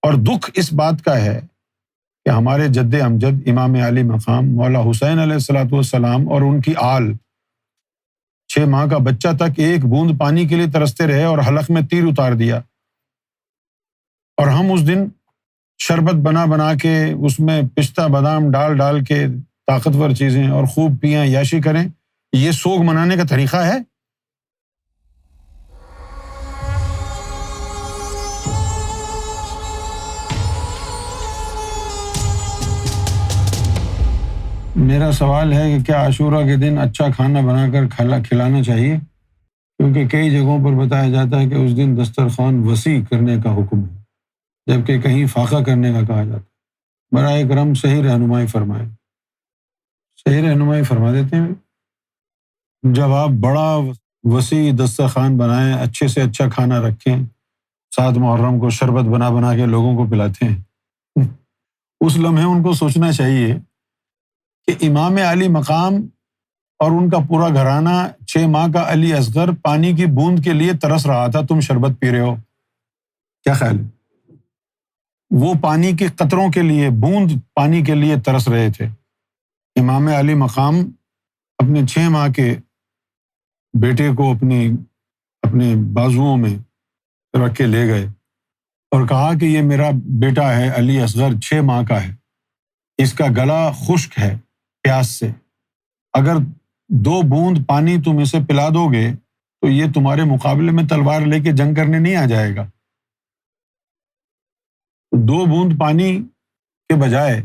اور دکھ اس بات کا ہے کہ ہمارے جد امجد امام علی مقام مولا حسین علیہ الصلوۃ والسلام اور ان کی آل 6 ماہ کا بچہ تک ایک بوند پانی کے لیے ترستے رہے اور حلق میں تیر اتار دیا، اور ہم اس دن شربت بنا بنا کے اس میں پستہ بادام ڈال ڈال کے طاقتور چیزیں اور خوب پئیں عیاشی کریں، یہ سوگ منانے کا طریقہ ہے؟ میرا سوال ہے کہ کیا عاشورہ کے دن اچھا کھانا بنا کر کھلانا چاہیے؟ کیونکہ کئی جگہوں پر بتایا جاتا ہے کہ اس دن دسترخوان وسیع کرنے کا حکم ہے، جبکہ کہیں فاقہ کرنے کا کہا جاتا ہے۔ برائے کرم صحیح رہنمائی فرمائیں۔ صحیح رہنمائی فرما دیتے ہیں۔ جب آپ بڑا وسیع دسترخوان بنائیں، اچھے سے اچھا کھانا رکھیں، 7 محرم کو شربت بنا بنا کے لوگوں کو پلاتے ہیں، اس لمحے ان کو سوچنا چاہیے کہ امام علی مقام اور ان کا پورا گھرانہ 6 ماہ کا علی اصغر پانی کی بوند کے لیے ترس رہا تھا، تم شربت پی رہے ہو، کیا خیال ہے؟ وہ پانی کے قطروں کے لیے، بوند پانی کے لیے ترس رہے تھے۔ امام علی مقام اپنے 6 ماہ کے بیٹے کو اپنے بازوؤں میں رکھ کے لے گئے اور کہا کہ یہ میرا بیٹا ہے علی اصغر، 6 ماہ کا ہے، اس کا گلا خشک ہے پیاس سے، اگر 2 بوند پانی تم اسے پلا دو گے تو یہ تمہارے مقابلے میں تلوار لے کے جنگ کرنے نہیں آ جائے گا۔ 2 بوند پانی کے بجائے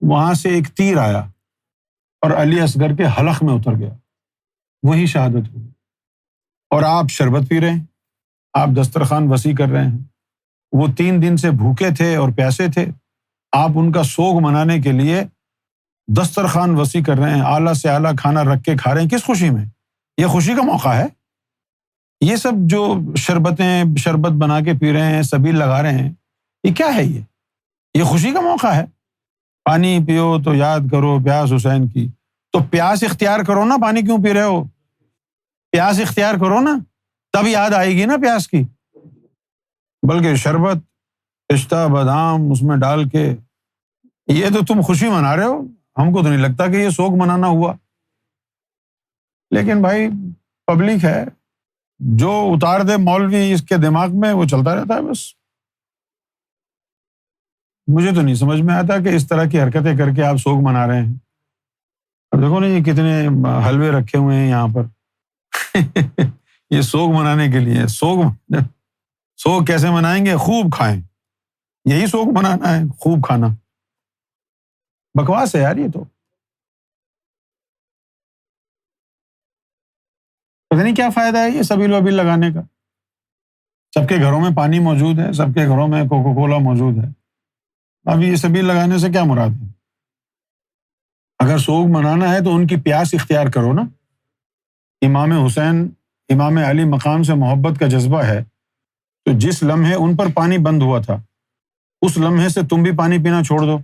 وہاں سے ایک تیر آیا اور علی اصغر کے حلق میں اتر گیا، وہی شہادت ہوئی۔ اور آپ شربت پی رہے ہیں، آپ دسترخوان وسیع کر رہے ہیں۔ وہ 3 دن سے بھوکے تھے اور پیاسے تھے، آپ ان کا سوگ منانے کے لیے دسترخوان وسیع کر رہے ہیں، اعلیٰ سے اعلیٰ کھانا رکھ کے کھا رہے ہیں۔ کس خوشی میں؟ یہ خوشی کا موقع ہے؟ یہ سب جو شربت بنا کے پی رہے ہیں، سبیل لگا رہے ہیں، یہ کیا ہے؟ یہ خوشی کا موقع ہے؟ پانی پیو تو یاد کرو پیاس حسین کی، تو پیاس اختیار کرو نا، پانی کیوں پی رہے ہو؟ پیاس اختیار کرو نا، تب یاد آئے گی نا پیاس کی۔ بلکہ شربت پستہ بادام اس میں ڈال کے، یہ تو تم خوشی منا رہے ہو، ہم کو تو نہیں لگتا کہ یہ سوگ منانا ہوا۔ لیکن بھائی پبلک ہے، جو اتار دے مولوی اس کے دماغ میں وہ چلتا رہتا ہے بس۔ مجھے تو نہیں سمجھ میں آتا کہ اس طرح کی حرکتیں کر کے آپ سوگ منا رہے ہیں۔ اب دیکھو نا یہ کتنے حلوے رکھے ہوئے ہیں یہاں پر یہ سوگ منانے کے لیے۔ سوگ کیسے منائیں گے؟ خوب کھائیں، یہی سوگ منانا ہے، خوب کھانا۔ بکواس ہے یار، یہ تو پتہ نہیں کیا فائدہ ہے یہ سبیل وبیل لگانے کا۔ سب کے گھروں میں پانی موجود ہے، سب کے گھروں میں کوکا کولا موجود ہے، اب یہ سبیل لگانے سے کیا مراد ہے؟ اگر سوگ منانا ہے تو ان کی پیاس اختیار کرو نا۔ امام حسین امام علی مقام سے محبت کا جذبہ ہے، تو جس لمحے ان پر پانی بند ہوا تھا اس لمحے سے تم بھی پانی پینا چھوڑ دو،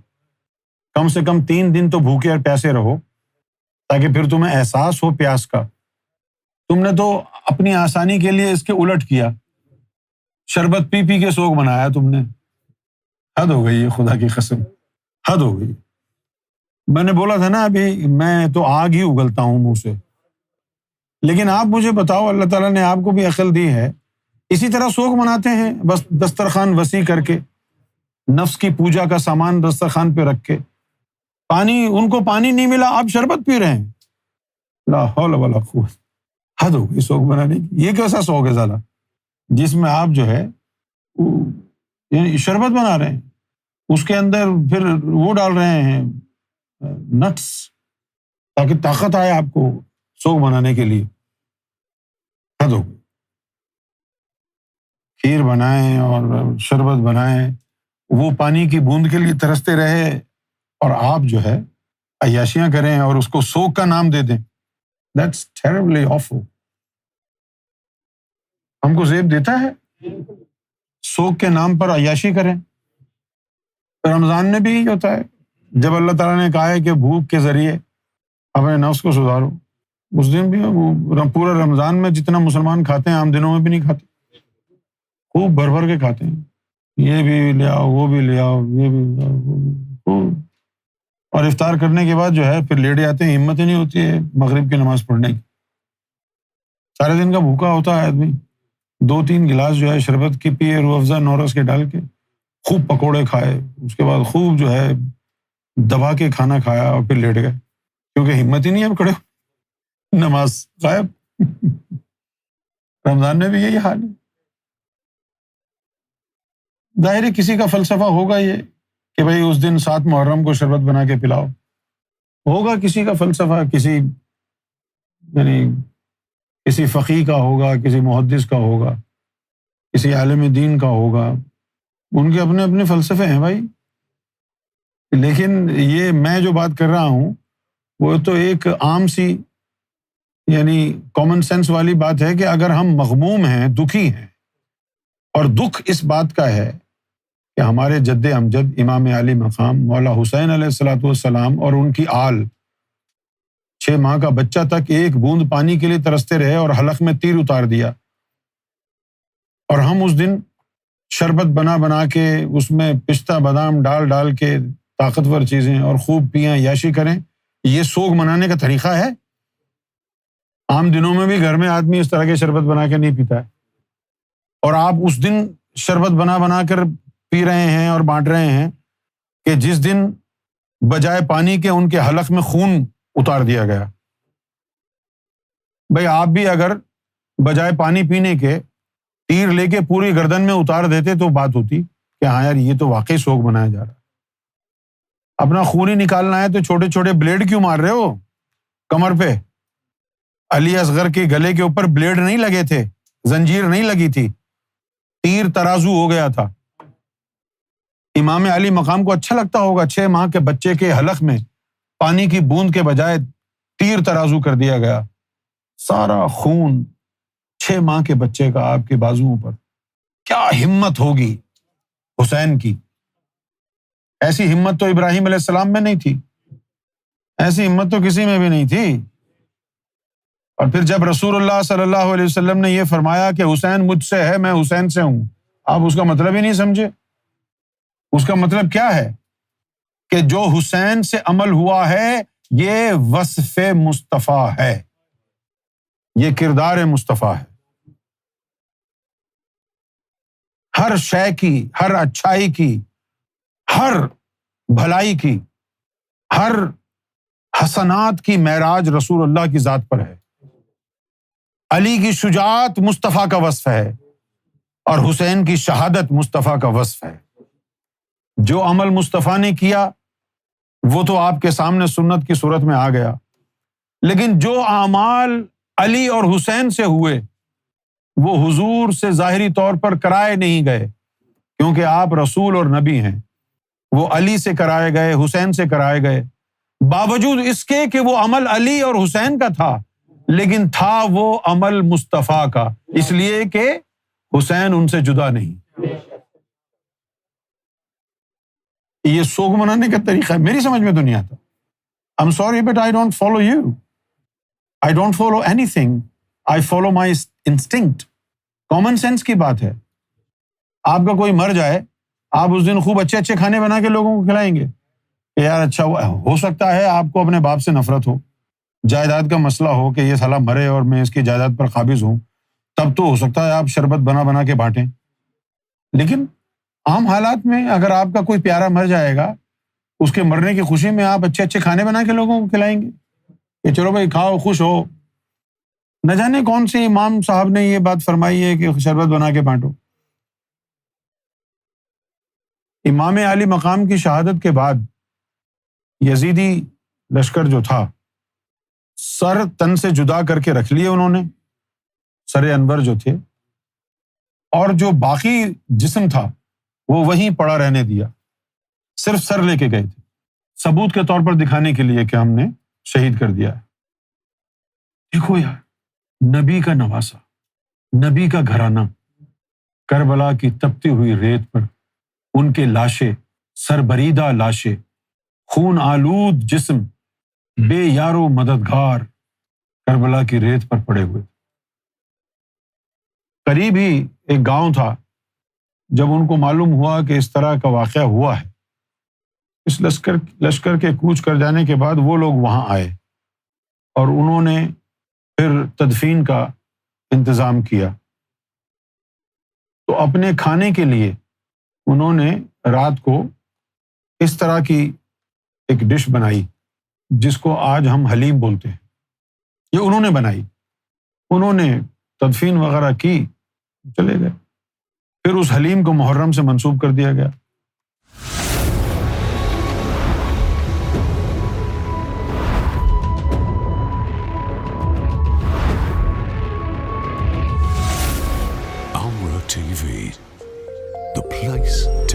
کم سے کم 3 دن تو بھوکے اور پیاسے رہو، تاکہ پھر تمہیں احساس ہو پیاس کا۔ تم نے تو اپنی آسانی کے لیے اس کے الٹ کیا، شربت پی پی کے سوگ منایا تم نے۔ حد ہو گئی ہے، خدا کی قسم حد ہو گئی۔ میں نے بولا تھا نا ابھی، میں تو آگ ہی اگلتا ہوں منہ سے، لیکن آپ مجھے بتاؤ، اللہ تعالیٰ نے آپ کو بھی عقل دی ہے، اسی طرح سوگ مناتے ہیں بس دسترخوان وسیع کر کے، نفس کی پوجا کا سامان دسترخوان پہ رکھ کے۔ ان کو پانی نہیں ملا، آپ شربت پی رہے ہیں، لا حول ولا قوت۔ حد ہو گئی سوگ بنانے کی۔ یہ کیسا سوگ ہے سالا جس میں آپ جو ہے شربت بنا رہے ہیں، اس کے اندر پھر وہ ڈال رہے ہیں نٹس، تاکہ طاقت آئے آپ کو سوگ بنانے کے لیے۔ حد ہو گئی۔ کھیر بنائیں اور شربت بنائیں، وہ پانی کی بوند کے لیے ترستے رہے، اور آپ جو ہے عیاشیاں کریں اور اس کو سوگ کا نام دے دیں۔ That's terribly awful۔ ہم کو زیب دیتا ہے سوگ کے نام پر عیاشی کریں۔ رمضان میں بھی یہی ہوتا ہے، جب اللہ تعالیٰ نے کہا ہے کہ بھوک کے ذریعے اپنے نفس کو سدھارو، اس دن بھی پورا رمضان میں جتنا مسلمان کھاتے ہیں عام دنوں میں بھی نہیں کھاتے، خوب بھر بھر کے کھاتے ہیں۔ یہ بھی لے آؤ، وہ بھی لے آؤ، یہ بھی لے آؤ، وہ بھی، اور افطار کرنے کے بعد جو ہے پھر لیٹ جاتے ہیں، ہمت ہی نہیں ہوتی ہے مغرب کی نماز پڑھنے کی۔ سارے دن کا بھوکا ہوتا ہے آدمی، 2-3 گلاس جو ہے شربت کی پیے، روح افزا نورس کے ڈال کے، خوب پکوڑے کھائے، اس کے بعد خوب جو ہے دبا کے کھانا کھایا اور پھر لیٹ گئے، کیونکہ ہمت ہی نہیں ہے اب کھڑے ہو، نماز غائب۔ رمضان میں بھی یہی حال ہے۔ ظاہر ہے کسی کا فلسفہ ہوگا یہ کہ بھئی اس دن 7 محرم کو شربت بنا کے پلاؤ، ہوگا کسی کا فلسفہ، کسی یعنی کسی فقیہ کا ہوگا، کسی محدث کا ہوگا، کسی عالم دین کا ہوگا، ان کے اپنے اپنے فلسفے ہیں بھائی۔ لیکن یہ میں جو بات کر رہا ہوں وہ تو ایک عام سی یعنی کامن سینس والی بات ہے کہ اگر ہم مغموم ہیں، دکھی ہیں، اور دکھ اس بات کا ہے کہ ہمارے جد امجد امام علی مقام مولا حسین علیہ الصلوۃ والسلام اور ان کی آل 6 ماہ کا بچہ تک ایک بوند پانی کے لیے ترستے رہے اور حلق میں تیر اتار دیا، اور ہم اس دن شربت بنا بنا کے اس میں پستہ بادام ڈال ڈال کے طاقتور چیزیں اور خوب پئیں، عیاشی کریں، یہ سوگ منانے کا طریقہ ہے؟ عام دنوں میں بھی گھر میں آدمی اس طرح کے شربت بنا کے نہیں پیتا ہے، اور آپ اس دن شربت بنا بنا کر پی رہے ہیں اور بانٹ رہے ہیں کہ جس دن بجائے پانی کے ان کے حلق میں خون اتار دیا گیا۔ بھئی آپ بھی اگر بجائے پانی پینے کے تیر لے کے پوری گردن میں اتار دیتے تو بات ہوتی کہ ہاں یار یہ تو واقعی سوگ منایا جا رہا ہے۔ اپنا خون ہی نکالنا ہے تو چھوٹے چھوٹے بلیڈ کیوں مار رہے ہو کمر پہ؟ علی اصغر کے گلے کے اوپر بلیڈ نہیں لگے تھے، زنجیر نہیں لگی تھی، تیر ترازو ہو گیا تھا۔ امام علی مقام کو اچھا لگتا ہوگا 6 ماہ کے بچے کے حلق میں پانی کی بوند کے بجائے تیر ترازو کر دیا گیا، سارا خون 6 ماہ کے بچے کا آپ کے بازوؤں پر۔ کیا ہمت ہوگی حسین کی! ایسی ہمت تو ابراہیم علیہ السلام میں نہیں تھی، ایسی ہمت تو کسی میں بھی نہیں تھی۔ اور پھر جب رسول اللہ صلی اللہ علیہ وسلم نے یہ فرمایا کہ حسین مجھ سے ہے، میں حسین سے ہوں، آپ اس کا مطلب ہی نہیں سمجھے۔ اس کا مطلب کیا ہے کہ جو حسین سے عمل ہوا ہے یہ وصف مصطفیٰ ہے، یہ کردار مصطفیٰ ہے۔ ہر شے کی، ہر اچھائی کی، ہر بھلائی کی، ہر حسنات کی معراج رسول اللہ کی ذات پر ہے۔ علی کی شجاعت مصطفیٰ کا وصف ہے اور حسین کی شہادت مصطفیٰ کا وصف ہے۔ جو عمل مصطفیٰ نے کیا وہ تو آپ کے سامنے سنت کی صورت میں آ گیا، لیکن جو اعمال علی اور حسین سے ہوئے وہ حضور سے ظاہری طور پر کرائے نہیں گئے، کیونکہ آپ رسول اور نبی ہیں۔ وہ علی سے کرائے گئے، حسین سے کرائے گئے، باوجود اس کے کہ وہ عمل علی اور حسین کا تھا، لیکن تھا وہ عمل مصطفیٰ کا، اس لیے کہ حسین ان سے جدا نہیں۔ یہ سوگ منانے کا طریقہ ہے، میری سمجھ میں تو نہیں آتا۔ I'm sorry but I don't follow you. I don't follow anything. I follow my instinct. Common sense کی بات ہے۔ آپ کا کوئی مر جائے، آپ اس دن خوب اچھے اچھے کھانے بنا کے لوگوں کو کھلائیں گے کہ یار اچھا ہو سکتا ہے آپ کو اپنے باپ سے نفرت ہو، جائیداد کا مسئلہ ہو کہ یہ سالا مرے اور میں اس کی جائیداد پر قابض ہوں، تب تو ہو سکتا ہے آپ شربت بنا بنا کے بانٹیں۔ لیکن عام حالات میں اگر آپ کا کوئی پیارا مر جائے گا، اس کے مرنے کی خوشی میں آپ اچھے اچھے کھانے بنا کے لوگوں کو کھلائیں گے کہ چلو بھائی کھاؤ، خوش ہو۔ نہ جانے کون سے امام صاحب نے یہ بات فرمائی ہے کہ شربت بنا کے بانٹو۔ امام علی مقام کی شہادت کے بعد یزیدی لشکر جو تھا سر تن سے جدا کر کے رکھ لیے انہوں نے، سر انور جو تھے، اور جو باقی جسم تھا وہ وہیں پڑا رہنے دیا، صرف سر لے کے گئے تھے ثبوت کے طور پر دکھانے کے لیے کہ ہم نے شہید کر دیا ہے۔ دیکھو یار، نبی کا نواسا، نبی کا گھرانہ، کربلا کی تپتی ہوئی ریت پر ان کے لاشیں، سربریدہ لاشیں، خون آلود جسم، بے یارو مددگار کربلا کی ریت پر پڑے ہوئے۔ قریب ہی ایک گاؤں تھا جب ان کو معلوم ہوا کہ اس طرح کا واقعہ ہوا ہے، اس لشکر کے کوچ کر جانے کے بعد وہ لوگ وہاں آئے اور انہوں نے پھر تدفین کا انتظام کیا۔ تو اپنے کھانے کے لیے انہوں نے رات کو اس طرح کی ایک ڈش بنائی جس کو آج ہم حلیم بولتے ہیں، یہ انہوں نے بنائی۔ انہوں نے تدفین وغیرہ کی، چلے گئے۔ پھر اس حلیم کو محرم سے منسوب کر دیا گیا۔ Amra TV, the place